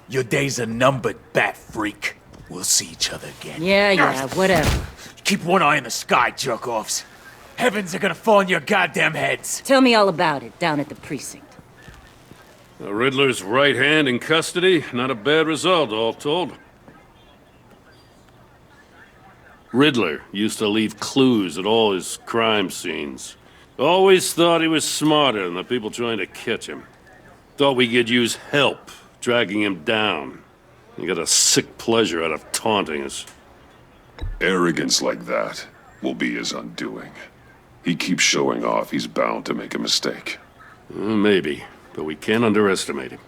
Your days are numbered, bat freak. We'll see each other again. Yeah, whatever. Keep one eye in the sky, jerk-offs. Heavens are gonna fall on your goddamn heads. Tell me all about it down at the precinct. The Riddler's right hand in custody. Not a bad result, all told. Riddler used to leave clues at all his crime scenes. Always thought he was smarter than the people trying to catch him. Thought we could use help, dragging him down. He got a sick pleasure out of taunting us. Arrogance like that will be his undoing. He keeps showing off, he's bound to make a mistake. Maybe, but we can't underestimate him.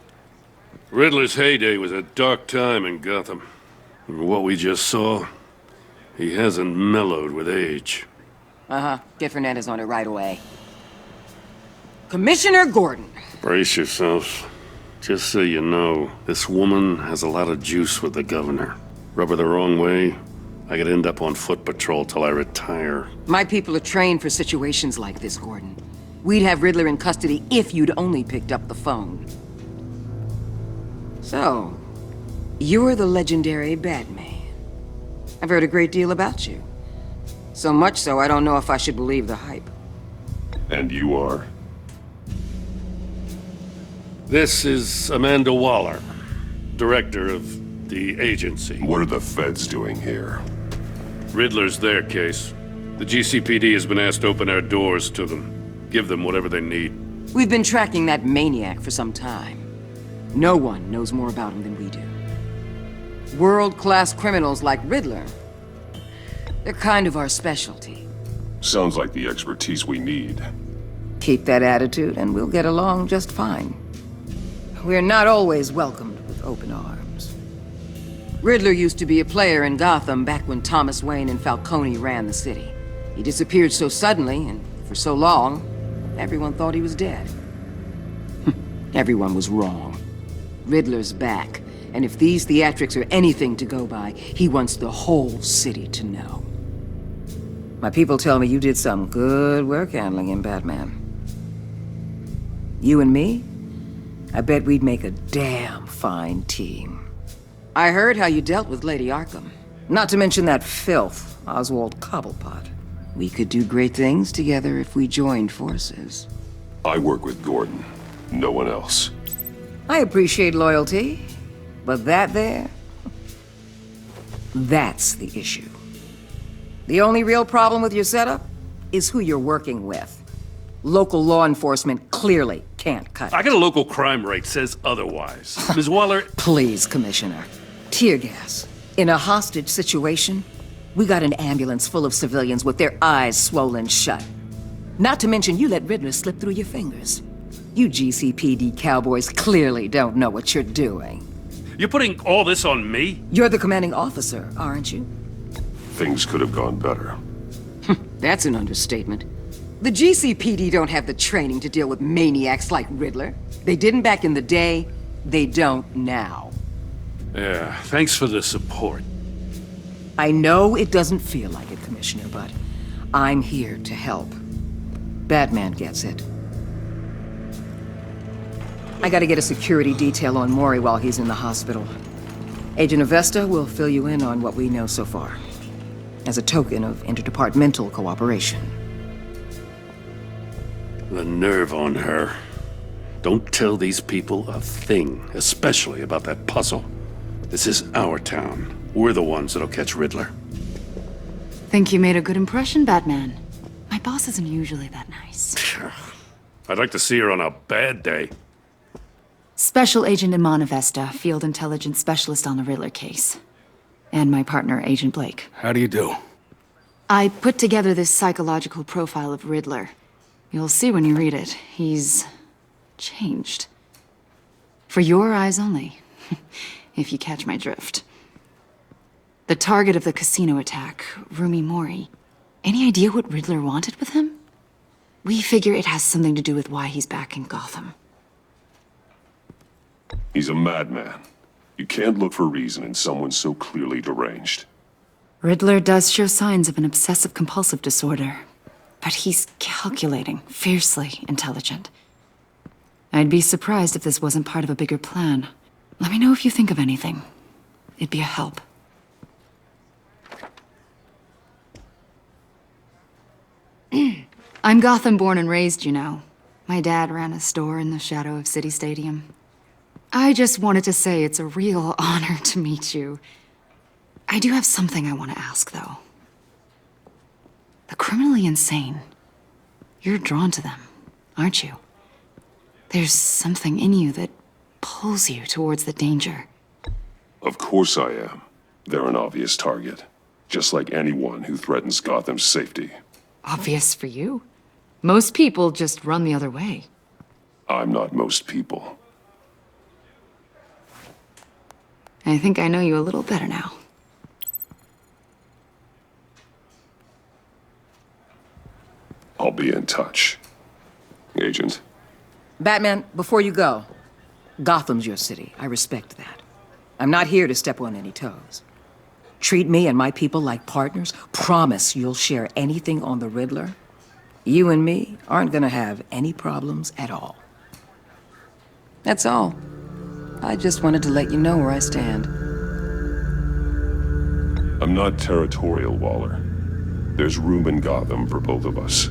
Riddler's heyday was a dark time in Gotham. And what we just saw, he hasn't mellowed with age. Get Fernandez on it right away. Commissioner Gordon. Brace yourselves. Just so you know, this woman has a lot of juice with the governor. Rub her the wrong way, I could end up on foot patrol till I retire. My people are trained for situations like this, Gordon. We'd have Riddler in custody if you'd only picked up the phone. So, you're the legendary Batman. I've heard a great deal about you. So much so, I don't know if I should believe the hype. And you are? This is Amanda Waller, director of the agency. What are the feds doing here? Riddler's their case. The GCPD has been asked to open our doors to them. Give them whatever they need. We've been tracking that maniac for some time. No one knows more about him than we do. World-class criminals like Riddler. They're kind of our specialty. Sounds like the expertise we need. Keep that attitude and we'll get along just fine. We're not always welcomed with open arms. Riddler used to be a player in Gotham back when Thomas Wayne and Falcone ran the city. He disappeared so suddenly and for so long, everyone thought he was dead. Everyone was wrong. Riddler's back, and if these theatrics are anything to go by, he wants the whole city to know. My people tell me you did some good work handling him, Batman. You and me? I bet we'd make a damn fine team. I heard how you dealt with Lady Arkham. Not to mention that filth, Oswald Cobblepot. We could do great things together if we joined forces. I work with Gordon, no one else. I appreciate loyalty, but that there, that's the issue. The only real problem with your setup is who you're working with. Local law enforcement clearly can't cut it. I got a local crime rate says otherwise. Ms. Waller... Please, Commissioner. Tear gas. In a hostage situation, we got an ambulance full of civilians with their eyes swollen shut. Not to mention you let Riddler slip through your fingers. You GCPD cowboys clearly don't know what you're doing. You're putting all this on me? You're the commanding officer, aren't you? Things could have gone better. That's an understatement. The GCPD don't have the training to deal with maniacs like Riddler. They didn't back in the day, they don't now. Yeah, thanks for the support. I know it doesn't feel like it, Commissioner, but I'm here to help. Batman gets it. I gotta get a security detail on Maury while he's in the hospital. Agent Avesta will fill you in on what we know so far, as a token of interdepartmental cooperation. The nerve on her. Don't tell these people a thing, especially about that puzzle. This is our town. We're the ones that'll catch Riddler. Think you made a good impression, Batman. My boss isn't usually that nice. I'd like to see her on a bad day. Special Agent Iman Avesta, Field Intelligence Specialist on the Riddler case. And my partner, Agent Blake. How do you do? I put together this psychological profile of Riddler. You'll see when you read it. He's changed. For your eyes only, if you catch my drift. The target of the casino attack, Rumi Mori. Any idea what Riddler wanted with him? We figure it has something to do with why he's back in Gotham. He's a madman. You can't look for reason in someone so clearly deranged. Riddler does show signs of an obsessive-compulsive disorder, but he's calculating, fiercely intelligent. I'd be surprised if this wasn't part of a bigger plan. Let me know if you think of anything. It'd be a help. I'm Gotham born and raised, you know. My dad ran a store in the shadow of City Stadium. I just wanted to say it's a real honor to meet you. I do have something I want to ask, though. The criminally insane. You're drawn to them, aren't you? There's something in you that pulls you towards the danger. Of course I am. They're an obvious target. Just like anyone who threatens Gotham's safety. Obvious for you. Most people just run the other way. I'm not most people. I think I know you a little better now. I'll be in touch. Agent. Batman, before you go, Gotham's your city. I respect that. I'm not here to step on any toes. Treat me and my people like partners. Promise you'll share anything on the Riddler. You and me aren't gonna have any problems at all. That's all. I just wanted to let you know where I stand. I'm not territorial, Waller. There's room in Gotham for both of us.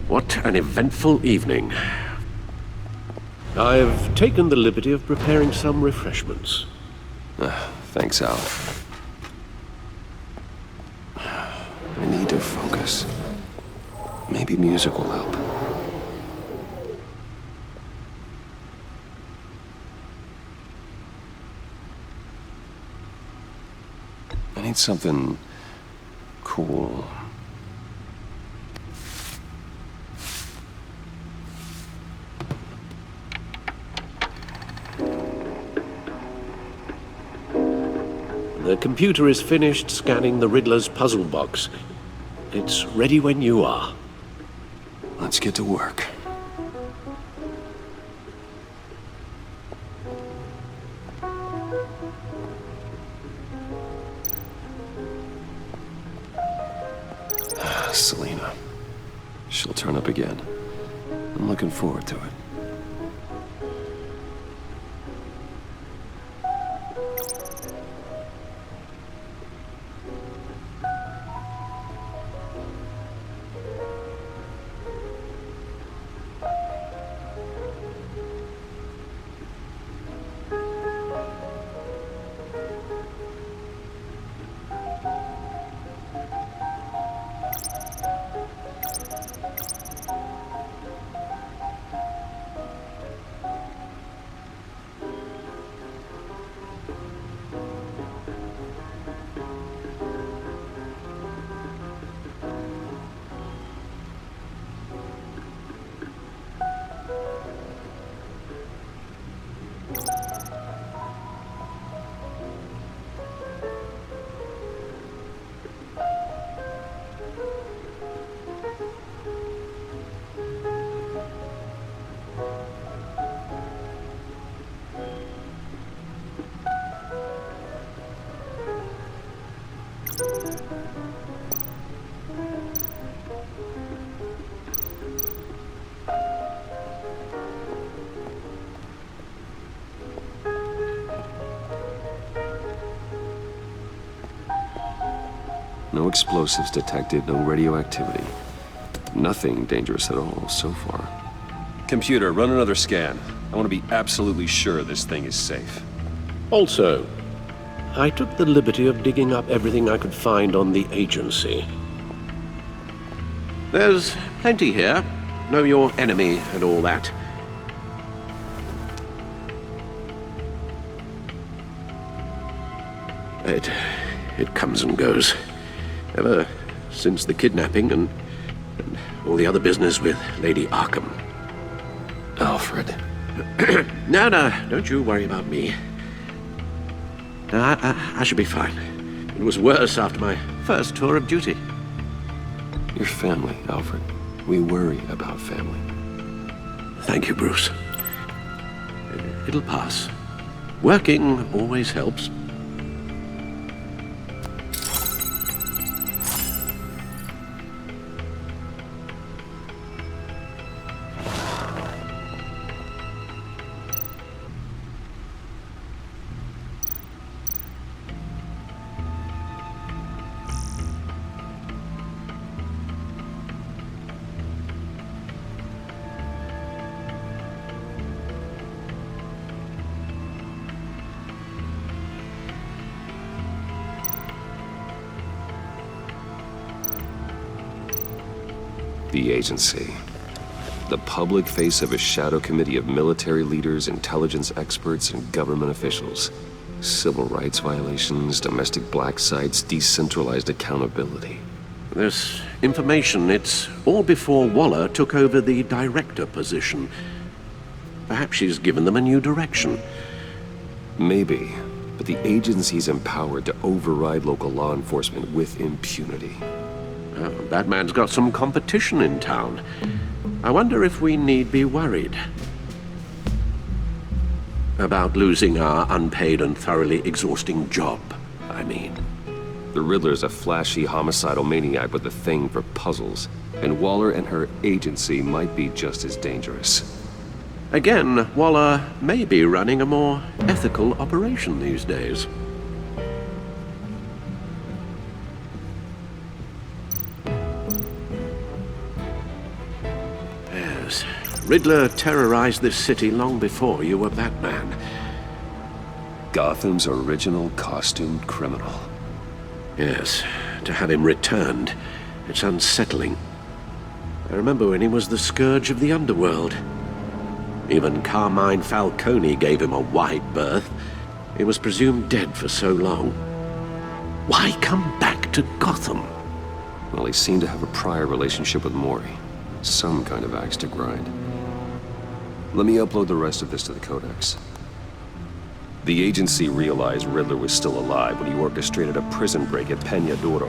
What an eventful evening. I've taken the liberty of preparing some refreshments. Thanks, Al. I need to focus. Maybe music will help. I need something cool. The computer is finished scanning the Riddler's puzzle box. It's ready when you are. Let's get to work. Selena. She'll turn up again. I'm looking forward to it. No explosives detected, no radioactivity. Nothing dangerous at all so far. Computer, run another scan. I want to be absolutely sure this thing is safe. Also, I took the liberty of digging up everything I could find on the agency. There's plenty here. Know your enemy and all that. it comes and goes. Ever since the kidnapping and all the other business with Lady Arkham. Alfred. No, don't you worry about me. No, I should be fine. It was worse after my first tour of duty. Your family, Alfred. We worry about family. Thank you, Bruce. It'll pass. Working always helps. The agency. The public face of a shadow committee of military leaders, intelligence experts, and government officials. Civil rights violations, domestic black sites, decentralized accountability. This information, it's all before Waller took over the director position. Perhaps she's given them a new direction. Maybe, but the agency's empowered to override local law enforcement with impunity. Batman's got some competition in town. I wonder if we need be worried about losing our unpaid and thoroughly exhausting job, I mean. The Riddler's a flashy homicidal maniac with a thing for puzzles, and Waller and her agency might be just as dangerous. Again, Waller may be running a more ethical operation these days. Yes, Riddler terrorized this city long before you were Batman. Gotham's original costumed criminal. Yes, to have him returned, it's unsettling. I remember when he was the scourge of the underworld. Even Carmine Falcone gave him a wide berth. He was presumed dead for so long. Why come back to Gotham? Well, he seemed to have a prior relationship with Mori. Some kind of axe to grind. Let me upload the rest of this to the Codex. The agency realized Riddler was still alive when he orchestrated a prison break at Peña Duro.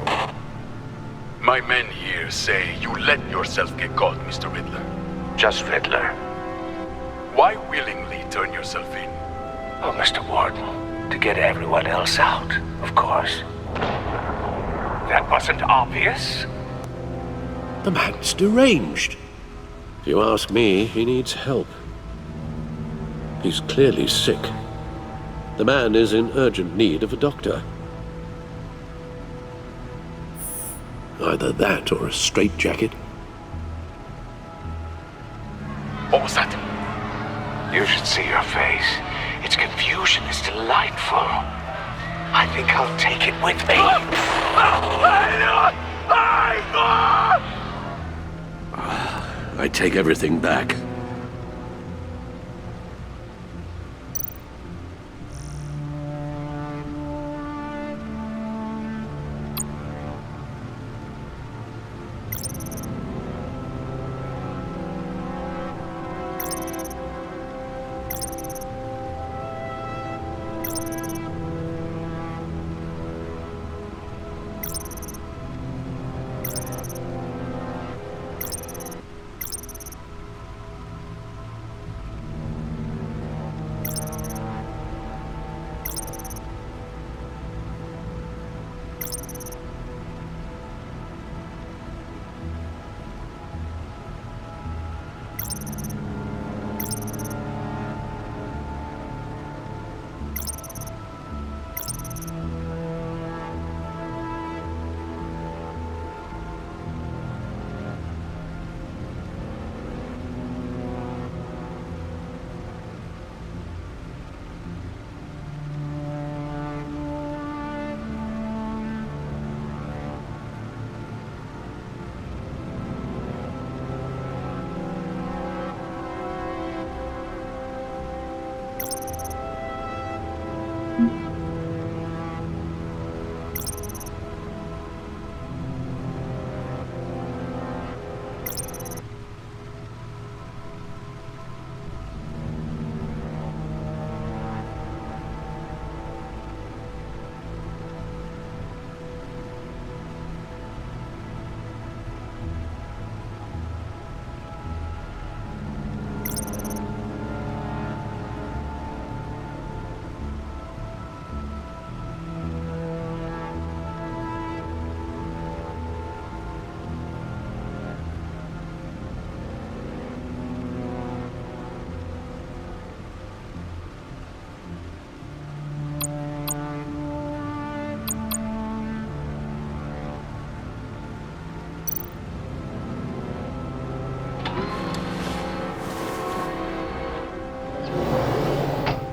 My men here say you let yourself get caught, Mr. Riddler. Just Riddler. Why willingly turn yourself in? Oh, Mr. Warden, to get everyone else out, of course. That wasn't obvious? The man's deranged. If you ask me, he needs help. He's clearly sick. The man is in urgent need of a doctor. Either that or a straitjacket. What was that? You should see your face. Its confusion is delightful. I think I'll take it with me. I take everything back.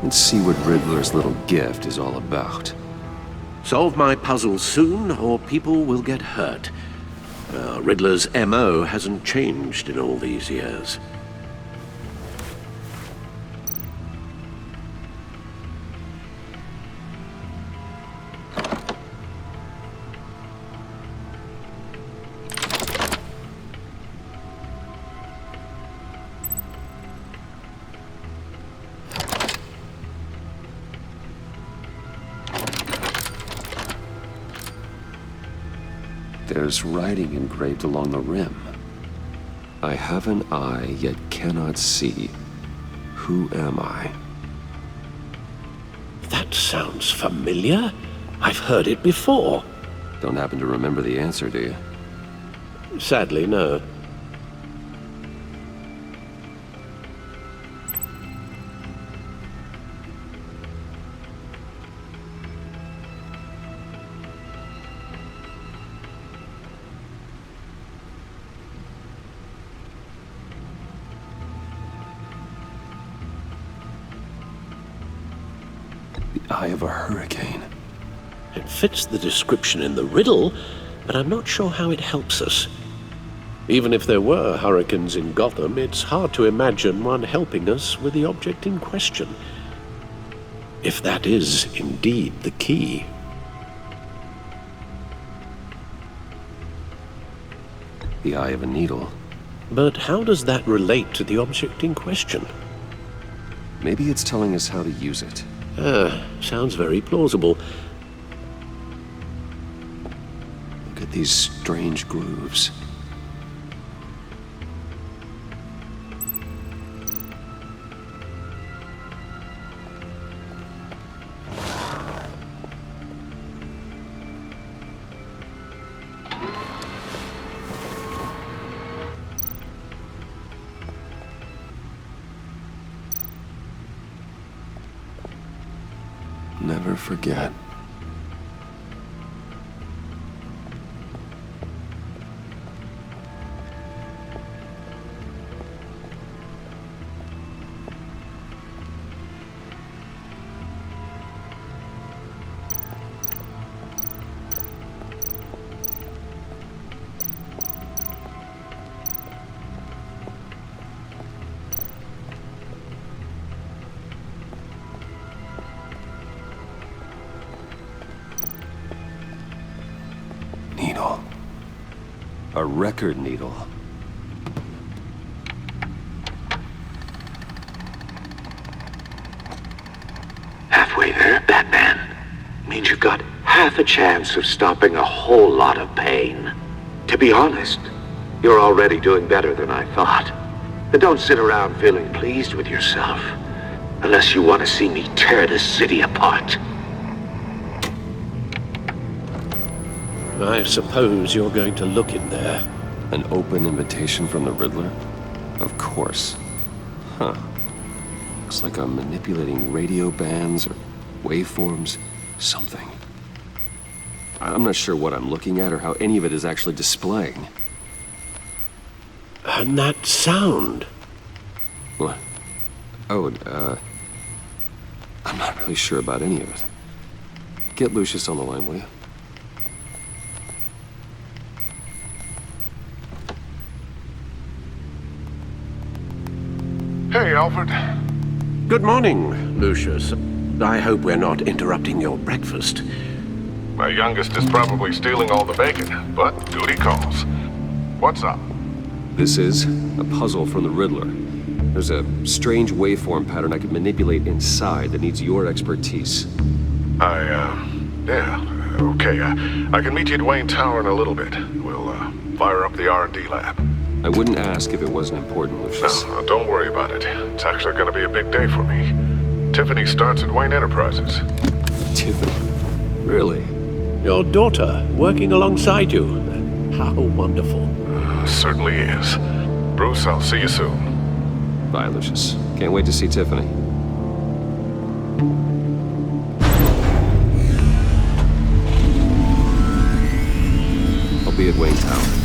Let's see what Riddler's little gift is all about. Solve my puzzle soon, or people will get hurt. Riddler's MO hasn't changed in all these years. There's writing engraved along the rim. I have an eye, yet cannot see. Who am I? That sounds familiar. I've heard it before. Don't happen to remember the answer, do you? Sadly, no. The eye of a hurricane. It fits the description in the riddle, but I'm not sure how it helps us. Even if there were hurricanes in Gotham, it's hard to imagine one helping us with the object in question. If that is indeed the key. The eye of a needle. But how does that relate to the object in question? Maybe it's telling us how to use it. Sounds very plausible. Look at these strange grooves. Never forget. Needle. A record needle. Halfway there, Batman. Means you've got half a chance of stopping a whole lot of pain. To be honest, you're already doing better than I thought. And don't sit around feeling pleased with yourself. Unless you want to see me tear this city apart. I suppose you're going to look in there. An open invitation from the Riddler? Of course. Huh. Looks like I'm manipulating radio bands or waveforms. Something. I'm not sure what I'm looking at or how any of it is actually displaying. And that sound. What? Oh, I'm not really sure about any of it. Get Lucius on the line, will you? Hey, Alfred. Good morning, Lucius. I hope we're not interrupting your breakfast. My youngest is probably stealing all the bacon, but duty calls. What's up? This is a puzzle from the Riddler. There's a strange waveform pattern I can manipulate inside that needs your expertise. Yeah, okay. I can meet you at Wayne Tower in a little bit. We'll, fire up the R&D lab. I wouldn't ask if it wasn't important, Lucius. No, don't worry about it. It's actually gonna be a big day for me. Tiffany starts at Wayne Enterprises. Tiffany? Really? Your daughter, working alongside you. How wonderful. Certainly is. Bruce, I'll see you soon. Bye, Lucius. Can't wait to see Tiffany. I'll be at Wayne Tower.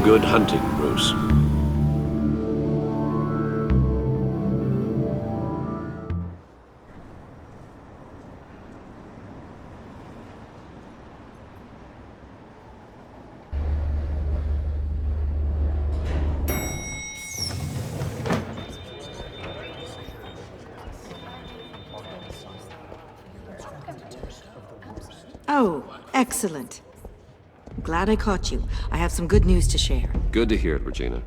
Good hunting, Bruce. Oh, excellent. Glad I caught you. I have some good news to share. Good to hear it, Regina.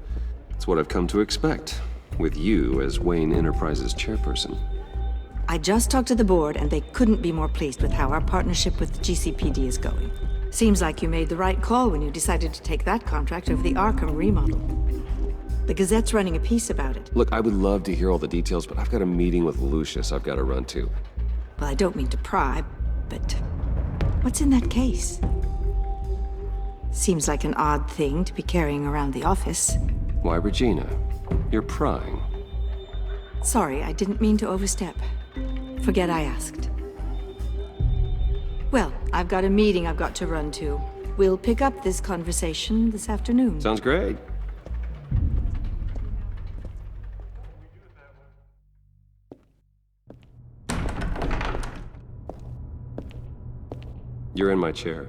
It's what I've come to expect, with you as Wayne Enterprises chairperson. I just talked to the board, and they couldn't be more pleased with how our partnership with GCPD is going. Seems like you made the right call when you decided to take that contract over the Arkham remodel. The Gazette's running a piece about it. Look, I would love to hear all the details, but I've got a meeting with Lucius I've got to run to. Well, I don't mean to pry, but what's in that case? Seems like an odd thing to be carrying around the office. Why, Regina? You're prying. Sorry, I didn't mean to overstep. Forget I asked. Well, I've got a meeting I've got to run to. We'll pick up this conversation this afternoon. Sounds great. You're in my chair.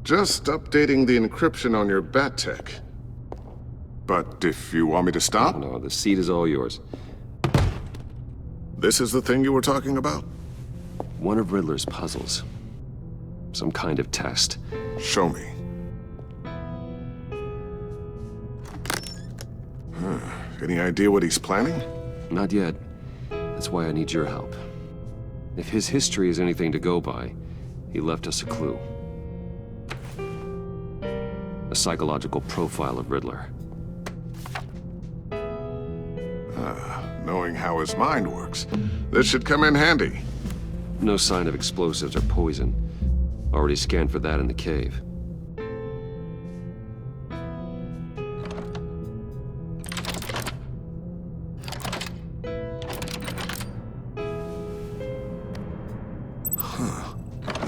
Just updating the encryption on your bat tech. But if you want me to stop? No, the seat is all yours. This is the thing you were talking about? One of Riddler's puzzles. Some kind of test. Show me. Any idea what he's planning? Not yet. That's why I need your help. If his history is anything to go by, he left us a clue. A psychological profile of Riddler. Knowing how his mind works, this should come in handy. No sign of explosives or poison. Already scanned for that in the cave.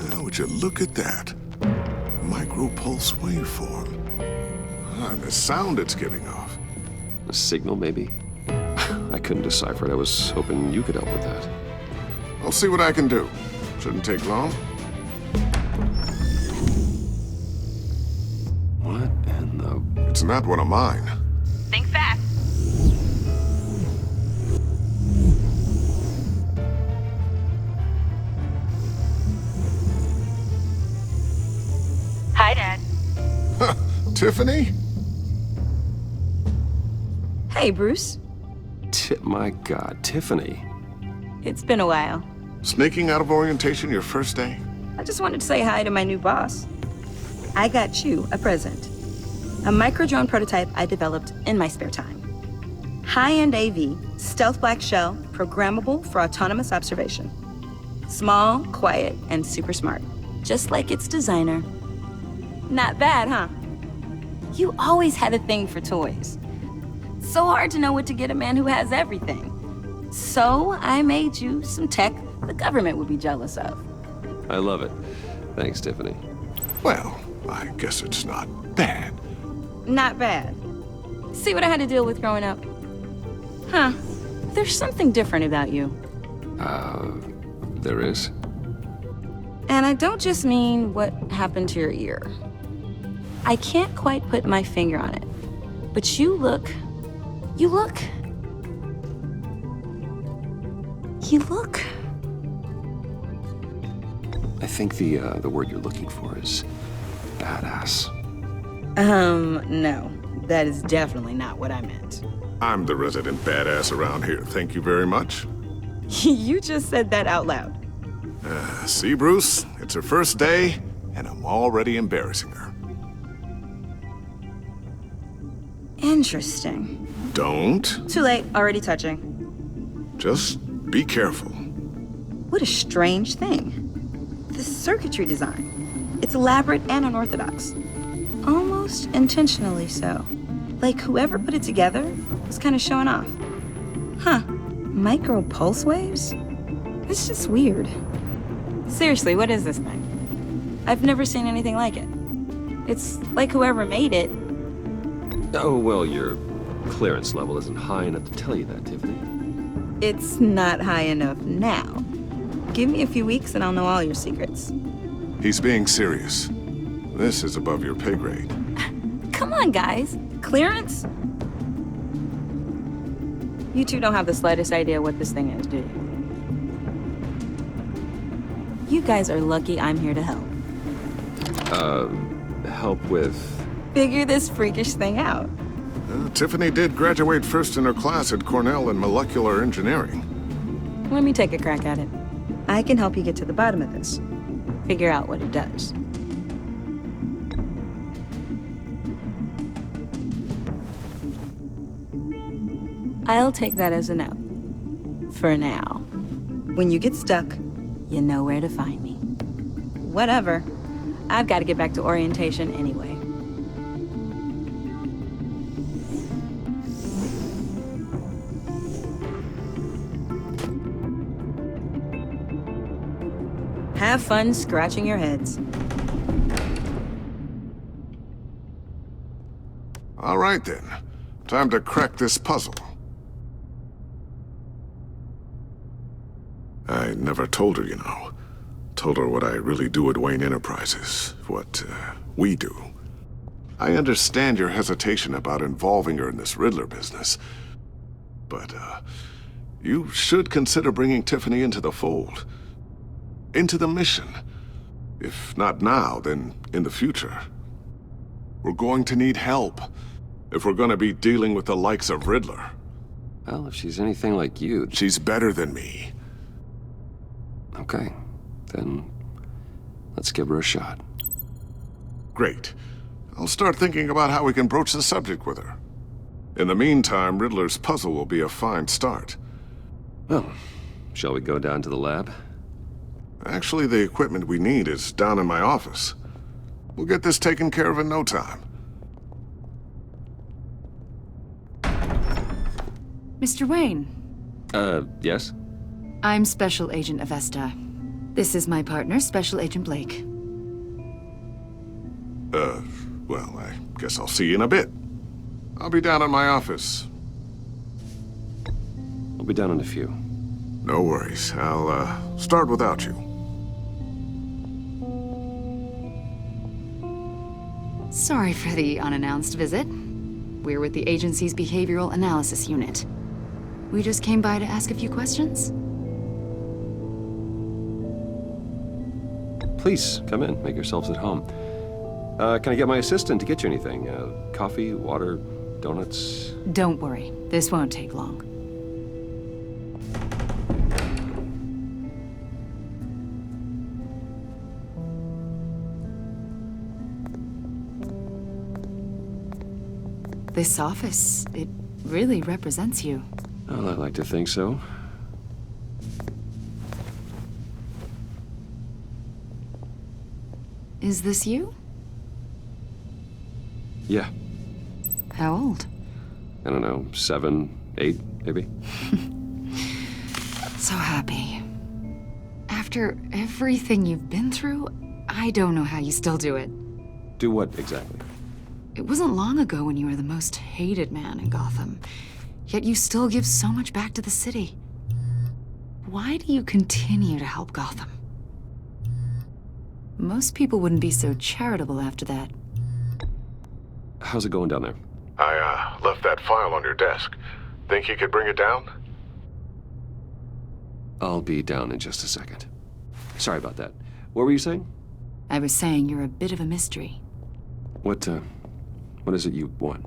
Now, would you look at that? Micro-pulse waveform. And the sound it's giving off. A signal, maybe? I couldn't decipher it. I was hoping you could help with that. I'll see what I can do. Shouldn't take long. What in the... It's not one of mine. Think fast. Hi, Dad. Tiffany? Hey, Bruce. My God, Tiffany. It's been a while. Sneaking out of orientation your first day? I just wanted to say hi to my new boss. I got you a present. A micro-drone prototype I developed in my spare time. High-end AV, stealth black shell, programmable for autonomous observation. Small, quiet, and super smart. Just like its designer. Not bad, huh? You always had a thing for toys. So hard to know what to get a man who has everything. So I made you some tech the government would be jealous of. I love it. Thanks, Tiffany. Well, I guess it's not bad. Not bad. See what I had to deal with growing up? Huh. There's something different about you. There is? And I don't just mean what happened to your ear. I can't quite put my finger on it. But you look... I think the word you're looking for is badass. No. That is definitely not what I meant. I'm the resident badass around here. Thank you very much. You just said that out loud. See, Bruce? It's her first day, and I'm already embarrassing her. Interesting. Don't. Too late. Already touching. Just be careful. What a strange thing. The circuitry design. It's elaborate and unorthodox. Almost intentionally so. Like whoever put it together was kind of showing off. Huh. Micro pulse waves? It's just weird. Seriously, what is this thing? I've never seen anything like it. It's like whoever made it. Oh, well, your clearance level isn't high enough to tell you that, Tiffany. It's not high enough now. Give me a few weeks and I'll know all your secrets. He's being serious. This is above your pay grade. Come on, guys. Clearance? You two don't have the slightest idea what this thing is, do you? You guys are lucky I'm here to help. Help with... Figure this freakish thing out. Tiffany did graduate first in her class at Cornell in molecular engineering. Let me take a crack at it. I can help you get to the bottom of this. Figure out what it does. I'll take that as a no. For now. When you get stuck, you know where to find me. Whatever. I've got to get back to orientation anyway. Have fun scratching your heads. All right, then. Time to crack this puzzle. I never told her, you know. Told her what I really do at Wayne Enterprises. What, we do. I understand your hesitation about involving her in this Riddler business. But, you should consider bringing Tiffany into the fold. Into the mission. If not now, then in the future. We're going to need help if we're going to be dealing with the likes of Riddler. Well, if she's anything like you... She's better than me. Okay, then let's give her a shot. Great. I'll start thinking about how we can broach the subject with her. In the meantime, Riddler's puzzle will be a fine start. Well, shall we go down to the lab? Actually, the equipment we need is down in my office. We'll get this taken care of in no time. Mr. Wayne. Yes? I'm Special Agent Avesta. This is my partner, Special Agent Blake. Well, I guess I'll see you in a bit. I'll be down in my office. I'll be down in a few. No worries. I'll, start without you. Sorry for the unannounced visit. We're with the agency's Behavioral Analysis Unit. We just came by to ask a few questions. Please, come in. Make yourselves at home. Can I get my assistant to get you anything? Coffee, water, donuts? Don't worry. This won't take long. This office, it really represents you. Well, I like to think so. Is this you? Yeah. How old? I don't know, 7, 8, maybe? So happy. After everything you've been through, I don't know how you still do it. Do what exactly? It wasn't long ago when you were the most hated man in Gotham, yet you still give so much back to the city. Why do you continue to help Gotham? Most people wouldn't be so charitable after that. How's it going down there? I, left that file on your desk. Think you could bring it down? I'll be down in just a second. Sorry about that. What were you saying? I was saying you're a bit of a mystery. What is it you want?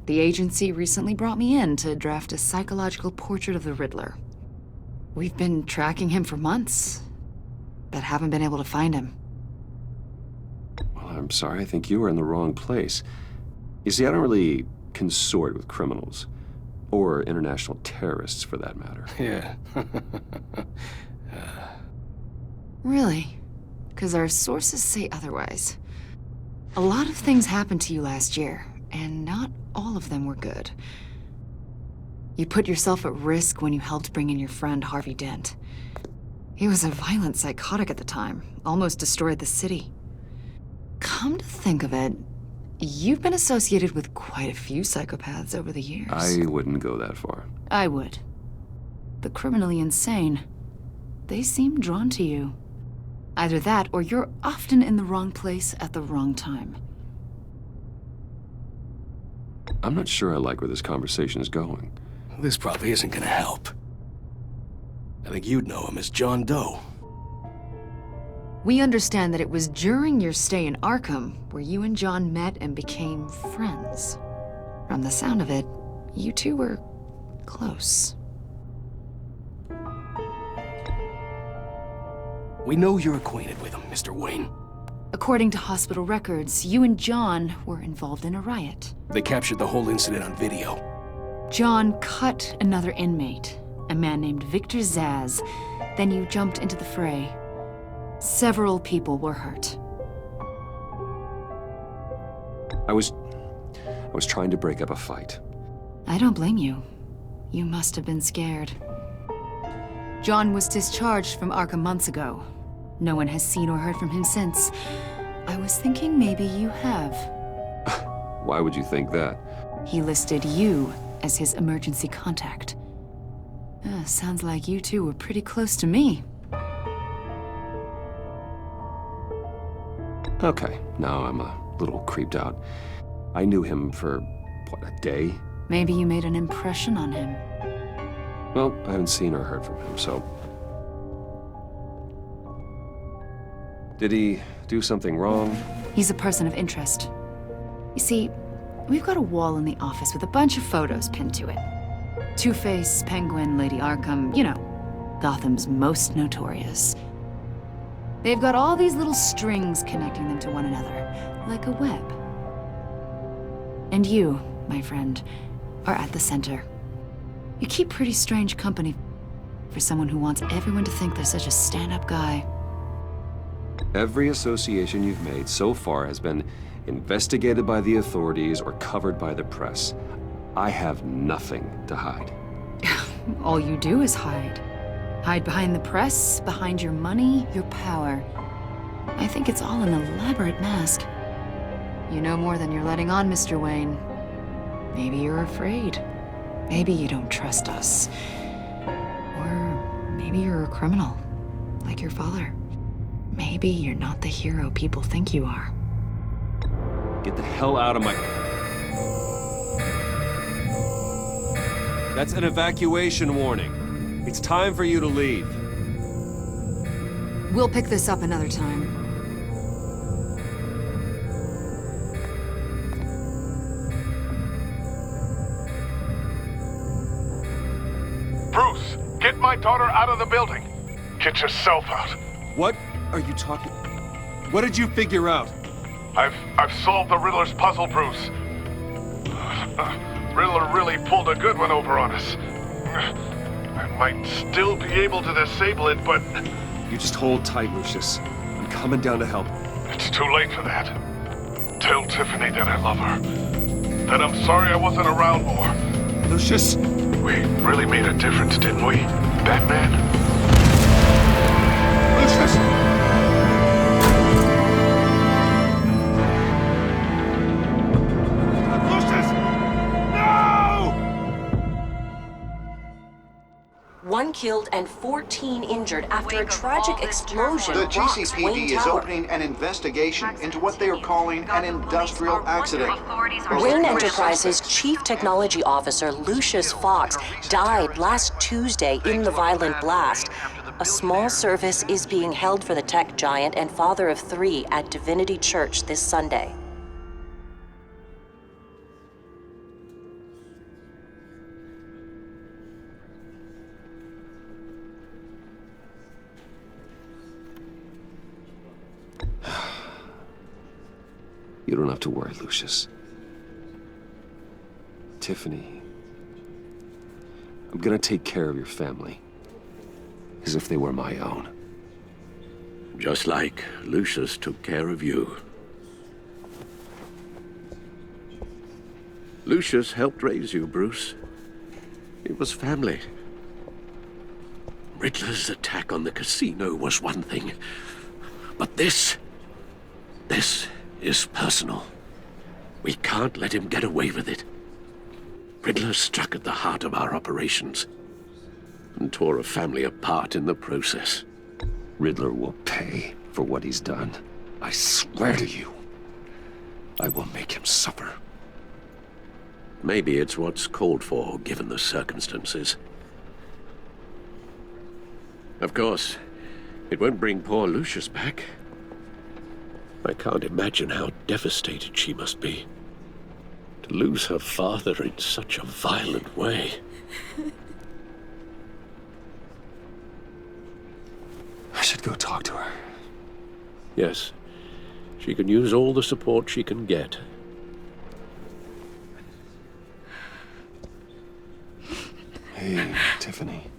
The agency recently brought me in to draft a psychological portrait of the Riddler. We've been tracking him for months, but haven't been able to find him. Well, I'm sorry. I think you were in the wrong place. You see, I don't really consort with criminals. Or international terrorists, for that matter. Yeah. Really? Because our sources say otherwise. A lot of things happened to you last year, and not all of them were good. You put yourself at risk when you helped bring in your friend Harvey Dent. He was a violent psychotic at the time, almost destroyed the city. Come to think of it, you've been associated with quite a few psychopaths over the years. I wouldn't go that far. I would. The criminally insane, they seem drawn to you. Either that, or you're often in the wrong place at the wrong time. I'm not sure I like where this conversation is going. This probably isn't gonna help. I think you'd know him as John Doe. We understand that it was during your stay in Arkham where you and John met and became friends. From the sound of it, you two were close. We know you're acquainted with him, Mr. Wayne. According to hospital records, you and John were involved in a riot. They captured the whole incident on video. John cut another inmate, a man named Victor Zaz. Then you jumped into the fray. Several people were hurt. I was trying to break up a fight. I don't blame you. You must have been scared. John was discharged from Arkham months ago. No one has seen or heard from him since. I was thinking maybe you have. Why would you think that? He listed you as his emergency contact. Sounds like you two were pretty close to me. Okay, now I'm a little creeped out. I knew him for, what, a day? Maybe you made an impression on him. Well, I haven't seen or heard from him, so... Did he do something wrong? He's a person of interest. You see, we've got a wall in the office with a bunch of photos pinned to it. Two-Face, Penguin, Lady Arkham, you know, Gotham's most notorious. They've got all these little strings connecting them to one another, like a web. And you, my friend, are at the center. You keep pretty strange company for someone who wants everyone to think they're such a stand-up guy. Every association you've made so far has been investigated by the authorities or covered by the press. I have nothing to hide. All you do is hide. Hide behind the press, behind your money, your power. I think it's all an elaborate mask. You know more than you're letting on, Mr. Wayne. Maybe you're afraid. Maybe you don't trust us. Or maybe you're a criminal, like your father. Maybe you're not the hero people think you are. Get the hell out of my... That's an evacuation warning. It's time for you to leave. We'll pick this up another time. Bruce, get my daughter out of the building. Get yourself out. What are you talking... What did you figure out? I've solved the Riddler's puzzle, Bruce. Riddler really pulled a good one over on us. I might still be able to disable it, but... You just hold tight, Lucius. I'm coming down to help. It's too late for that. Tell Tiffany that I love her. That I'm sorry I wasn't around more. Lucius! We really made a difference, didn't we, Batman? Lucius! One killed and 14 injured after a tragic explosion The rocks Wayne GCPD is Tower. opening an investigation into what they are calling an industrial accident. Wayne Enterprises' Chief Technology Officer Lucius Fox died last Tuesday in the violent blast. A small service is being held for the tech giant and father of 3 at Divinity Church this Sunday. You don't have to worry, Lucius. Tiffany, I'm gonna take care of your family. As if they were my own. Just like Lucius took care of you. Lucius helped raise you, Bruce. It was family. Riddler's attack on the casino was one thing. But this is personal. We can't let him get away with it. Riddler struck at the heart of our operations and tore a family apart in the process. Riddler will pay for what he's done. I swear to you, I will make him suffer. Maybe it's what's called for, given the circumstances. Of course, It won't bring poor Lucius back. I can't imagine how devastated she must be. To lose her father in such a violent way. I should go talk to her. Yes. She can use all the support she can get. Hey, Tiffany.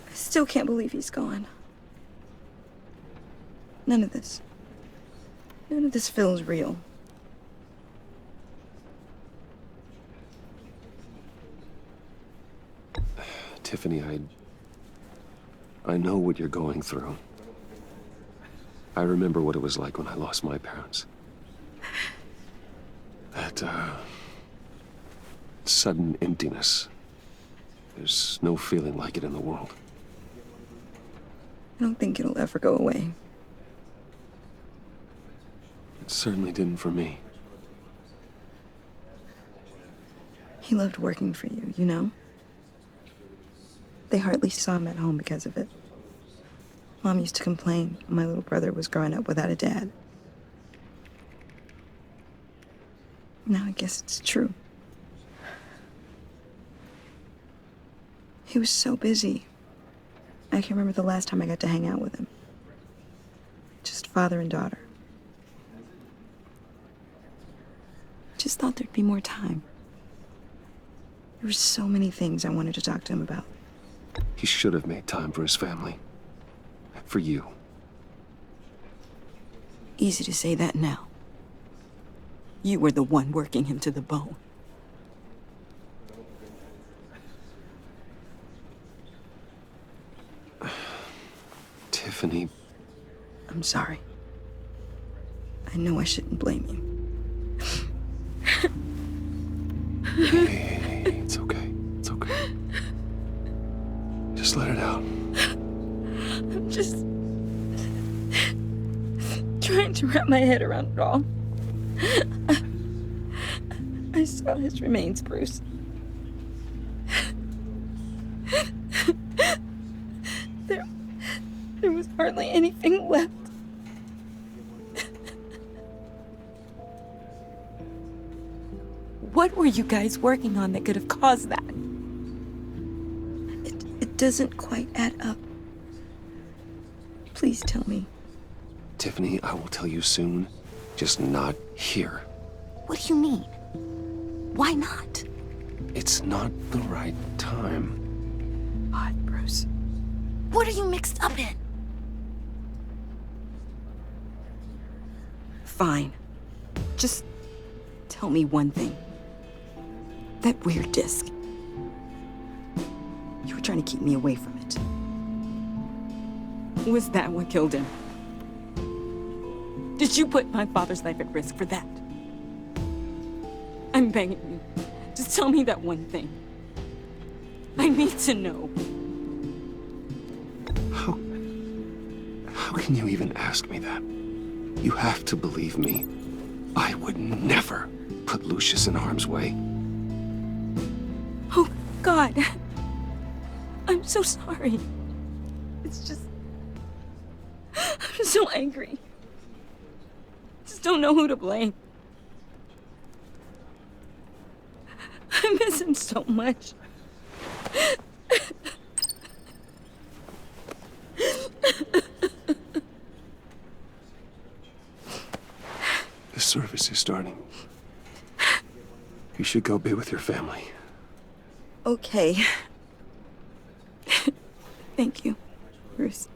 I still can't believe he's gone. None of this feels real. Tiffany, I know what you're going through. I remember what it was like when I lost my parents. That, sudden emptiness. There's no feeling like it in the world. I don't think it'll ever go away. It certainly didn't for me. He loved working for you, you know? They hardly saw him at home because of it. Mom used to complain my little brother was growing up without a dad. Now I guess it's true. He was so busy. I can remember the last time I got to hang out with him. Just father and daughter. Just thought there'd be more time. There were so many things I wanted to talk to him about. He should have made time for his family. For you. Easy to say that now. You were the one working him to the bone. Tiffany. I'm sorry. I know I shouldn't blame you. Hey, it's okay. It's okay. Just let it out. I'm just trying to wrap my head around it all. I saw his remains, Bruce. There was hardly anything left. What were you guys working on that could have caused that? It doesn't quite add up. Please tell me. Tiffany, I will tell you soon. Just not here. What do you mean? Why not? It's not the right time. God, Bruce. What are you mixed up in? Fine. Just tell me one thing. That weird disc. You were trying to keep me away from it. Was that what killed him? Did you put my father's life at risk for that? I'm begging you. Just tell me that one thing. I need to know. How can you even ask me that? You have to believe me. I would never put Lucius in harm's way. Oh, God. I'm so sorry. It's just... I'm so angry. Just don't know who to blame. I miss him so much. The service is starting. You should go be with your family. Okay. Thank you, Bruce.